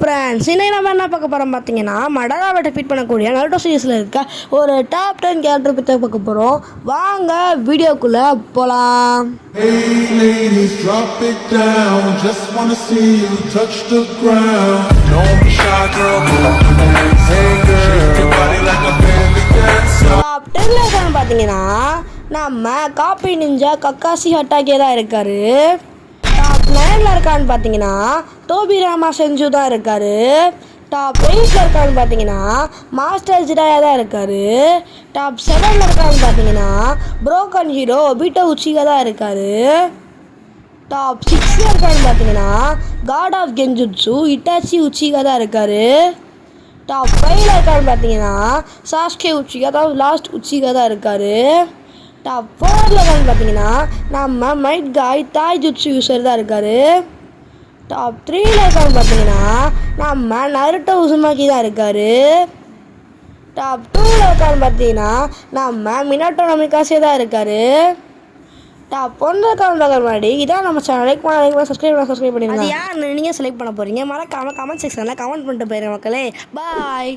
Friends இன்னைக்கு நம்ம என்ன பார்க்க போகிறோம் பார்த்தீங்கன்னா மடராவை டிஃபீட் பண்ணக்கூடிய நருட்டோ சீரிஸில் இருக்க ஒரு டாப் 10 கேரக்டர் பற்றி பார்க்க போகிறோம். வாங்க வீடியோக்குள்ளே போகலாம். Hey ladies, drop it down. Just wanna see you touch the ground. Don't be shy, girl. Hey girl, shake your body like a belly dancer. Top 10ல இருக்கான்னு பார்த்தீங்கன்னா நம்ம காப்பி நிஞ்சா கக்காசி ஹட்டாகே தான் இருக்காரு. டாப் 9ல் இருக்கான்னு பார்த்தீங்கன்னா டோபிராமா செஞ்சு தான் இருக்காரு. டாப் 8ல் இருக்கான்னு பார்த்தீங்கன்னா மாஸ்டர் ஜிடாயா தான் இருக்காரு. டாப் 7ல் இருக்கான்னு பார்த்தீங்கன்னா புரோக்கன் ஹீரோ ஒபிட்டோ உச்சிகா தான் இருக்காரு. டாப் 6ல் இருக்கான்னு பார்த்தீங்கன்னா காட் ஆஃப் கென்ஜுட்சு இட்டாச்சி உச்சிகா தான் இருக்காரு. டாப் 5ல் இருக்கான்னு பார்த்தீங்கன்னா சாஸ்கே உச்சிகா தான் லாஸ்ட் உச்சிகா தான் இருக்காரு. டாப் 4ல் இருக்கான்னு பார்த்தீங்கன்னா நம்ம மைட் காய் தாய் ஜுட்சு யூசர் தான் இருக்காரு. டாப் 3ல் இருக்கான்னு பார்த்தீங்கன்னா நம்ம நருட்டோ உசுமாக்கி தான் இருக்காரு. டாப் 2ல் இருக்கான்னு பார்த்தீங்கன்னா நம்ம மினாட்டோ நமிகாசே தான் இருக்காரு. டாப் 1ல் இருக்கான்னு முன்னாடி இதான் நம்ம சேனல் லைக் பண்ண சப்ஸ்கிரைப் பண்ணிடுங்க. அது யார் நீங்கள் செலக்ட் பண்ண போகிறீங்க மறக்காம கமெண்ட் செக்ஷனில் கமெண்ட் பண்ணிட்டு போயிருங்க மக்களே. பாய்.